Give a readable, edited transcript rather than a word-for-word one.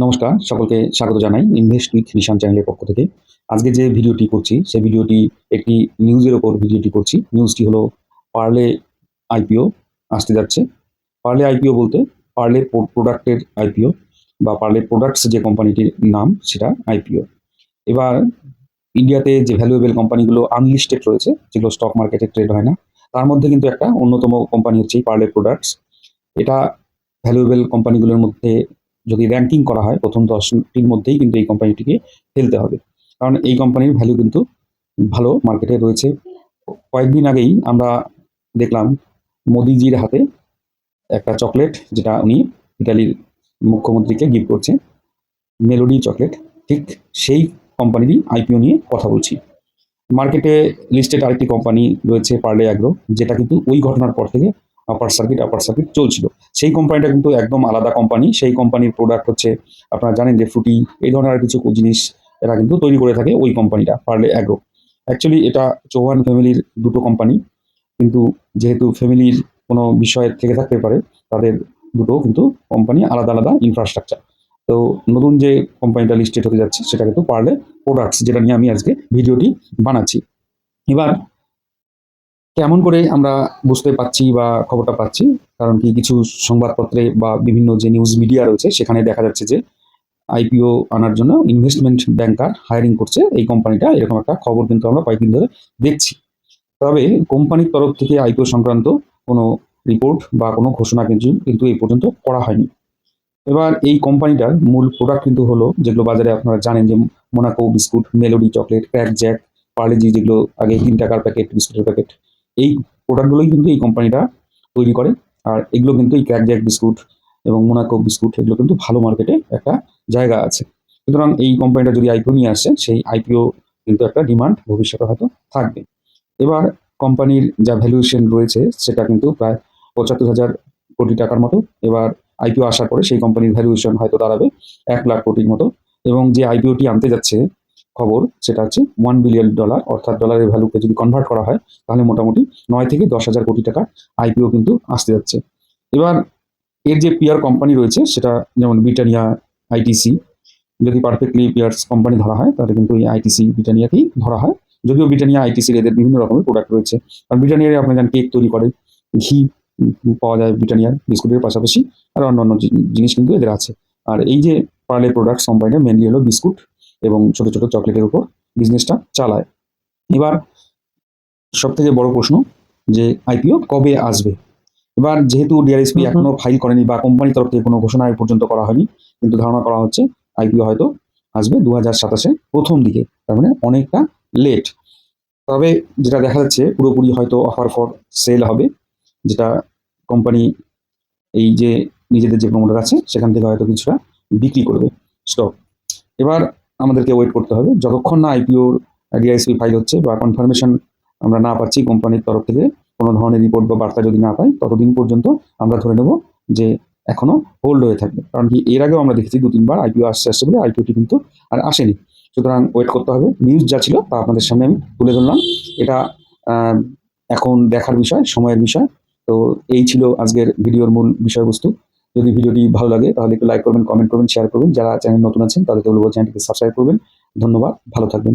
নমস্কার, সকলকে স্বাগত জানাই ইনভেস্ট উইথ নিশান চ্যানেলের পক্ষ থেকে। আজকে যে ভিডিওটি করছি, সেই ভিডিওটি একটি নিউজের ওপর ভিডিওটি করছি। নিউজটি হলো পার্লে আইপিও আসতে যাচ্ছে। পার্লে আইপিও বলতে পার্লে প্রোডাক্টের আইপিও বা পার্লে প্রোডাক্টস যে কোম্পানিটির নাম সেটা আইপিও। এবার ইন্ডিয়াতে যে ভ্যালুয়েবল কোম্পানিগুলো আনলিস্টেড রয়েছে, যেগুলো স্টক মার্কেটে ট্রেড হয় না, তার মধ্যে কিন্তু একটা অন্যতম কোম্পানি হচ্ছে এই পার্লে প্রোডাক্টস। এটা ভ্যালুয়েবল কোম্পানিগুলোর মধ্যে যদি র্যাঙ্কিং করা হয় প্রথম 10টির মধ্যেই কিন্তু এই কোম্পানিটিকে ফেলতে হবে, কারণ এই কোম্পানির ভ্যালু কিন্তু ভালো মার্কেটে রয়েছে। কয়েকদিন আগেই আমরা দেখলাম মোদিজির হাতে একটা চকলেট, যেটা উনি ইটালির মুখ্যমন্ত্রীকে গিফট করছে, মেলোডি চকলেট। ঠিক সেই কোম্পানিরই আইপিও নিয়ে কথা বলছি। মার্কেটে লিস্টেড আরেকটি কোম্পানি রয়েছে পার্লে অ্যাগ্রো, যেটা কিন্তু ওই ঘটনার পর থেকে আপার সার্কিট চলছিল। সেই কোম্পানিটা কিন্তু একদম আলাদা কোম্পানি। সেই কোম্পানির প্রোডাক্ট হচ্ছে, আপনারা জানেন যে ফ্রুটি, এই ধরনের কিছু জিনিস এরা কিন্তু তৈরি করে থাকে ওই কোম্পানিটা পার্লে অ্যাগ্রো। অ্যাকচুয়ালি এটা চৌহান ফ্যামিলির দুটো কোম্পানি, কিন্তু যেহেতু ফ্যামিলির কোনো বিষয় থেকে থাকতে পারে, তাদের দুটো কিন্তু কোম্পানি আলাদা আলাদা ইনফ্রাস্ট্রাকচার। তো নতুন যে কোম্পানিটা লিস্টেড হতে যাচ্ছে সেটা কিন্তু পার্লে প্রোডাক্টস, যেটা নিয়ে আমি আজকে ভিডিওটি বানাচ্ছি। এবার কেমন করে আমরা বুঝতে পারছি বা খবরটা পাচ্ছি, কারণ কি কিছু সংবাদপত্রে বা বিভিন্ন যে নিউজ মিডিয়া রয়েছে সেখানে দেখা যাচ্ছে যে আইপিও আনার জন্য ইনভেস্টমেন্ট ব্যাংকার হায়ারিং করছে এই কোম্পানিটা, এরকম একটা খবর কিন্তু আমরা কয়েকদিন ধরে দেখছি। তবে কোম্পানির তরফ থেকে আইপিও সংক্রান্ত কোনো রিপোর্ট বা কোনো ঘোষণা কিন্তু এই পর্যন্ত করা হয়নি। এবার এই কোম্পানিটার মূল প্রোডাক্ট কিন্তু হলো, যেগুলো বাজারে আপনারা জানেন, যে Monaco biscuit, melody chocolate, crack Jack, Parle-G, যেগুলো আগে 3 টাকার প্যাকেট, বিস্কুটের প্যাকেট, এই প্রোডাক্টগুলোই কিন্তু এই কোম্পানিটা তৈরি করে। আর এগুলো কিন্তু এই ক্র্যাক জ্যাক বিস্কুট এবং মোনাকো বিস্কুট, এগুলো কিন্তু ভালো মার্কেটে একটা জায়গা আছে। সুতরাং এই কোম্পানিটা যদি আইপিও নিয়ে আসে, সেই আইপিও কিন্তু একটা ডিমান্ড ভবিষ্যতে হয়তো থাকবে। এবার কোম্পানির যা ভ্যালুয়েশন রয়েছে সেটা কিন্তু প্রায় 75,000 কোটি টাকার মতো। এবার আইপিও আসার পরে সেই কোম্পানির ভ্যালুয়েশন হয়তো দাঁড়াবে 1,00,000 কোটির মতো। এবং যে আইপিওটি আনতে যাচ্ছে খবর, সেটা হচ্ছে $1 বিলিয়ন, অর্থাৎ ডলারের ভ্যালুকে যদি কনভার্ট করা হয় তাহলে মোটামুটি 9 থেকে 10,000 কোটি টাকা আইপিও কিন্তু আসতে যাচ্ছে। এবার এর যে পিয়ার কোম্পানি রয়েছে, সেটা যেমন ব্রিটানিয়া, আইটিসি, যদি পারফেক্টলি পিয়ার্স কোম্পানি ধরা হয় তাহলে কিন্তু এই আইটিসি ব্রিটানিয়াকেই ধরা হয়। যদিও ব্রিটানিয়া আইটিসির এদের বিভিন্ন রকমের প্রোডাক্ট রয়েছে। আর ব্রিটানিয়ার আপনারা জানেন কেক তৈরি করে, ঘি পাওয়া যায় ব্রিটানিয়ার বিস্কুটের পাশাপাশি, আর অন্যান্য জিনিস কিন্তু এদের আছে। আর এই যে পার্লে প্রোডাক্টস কোম্পানিটা মেনলি হলো বিস্কুট এবং ছোট ছোট চকলেটের উপর বিজনেসটা চালায়। এবার সব থেকে বড় প্রশ্ন, যে আইপিও কবে আসবে। এবার যেহেতু ডিআরএসপি এখনো ফাইল করেনি বা কোম্পানির তরফ থেকে কোনো ঘোষণা এ পর্যন্ত করা হয়নি, কিন্তু ধারণা করা হচ্ছে আইপিও হয়তো আসবে 2027-এর প্রথম দিকে, তার মানে অনেকটা লেট। তবে যেটা দেখা যাচ্ছে পুরোপুরি হয়তো অফার ফর সেল হবে, যেটা কোম্পানি এই যে নিজেদের যে প্রমোটার আছে সেখান থেকে হয়তো কিছুটা বিক্রি করবে স্টক। এবার আমাদেরকে ওয়েট করতে হবে, যতক্ষণ না আইপিওর ডিআরএসপি ফাইল হচ্ছে বা কনফার্মেশন আমরা না পাচ্ছি কোম্পানির তরফ থেকে, কোনো ধরনের রিপোর্ট বা বার্তা যদি না পাই, ততদিন পর্যন্ত আমরা ধরে নেব যে এখনো হোল্ড হয়ে থাকবে। কারণ কি এর আগেও আমরা দেখেছি 2-3 বার আইপিও আসছে বলে আইপিওটি কিন্তু আর আসেনি। সুতরাং ওয়েট করতে হবে। নিউজ যা ছিল তা আপনাদের সামনে আমি তুলে ধরলাম। এটা এখন দেখার বিষয়, সময়ের বিষয়। তো এই ছিল আজকের ভিডিওর মূল বিষয়বস্তু। যদি ভিডিওটি ভালো লাগে তাহলে একটু লাইক করবেন, কমেন্ট করবেন, শেয়ার করবেন। যারা চ্যানেল নতুন আছেন তাদেরকে বলবো চ্যানেলটিকে সাবস্ক্রাইব করবেন। ধন্যবাদ, ভালো থাকবেন।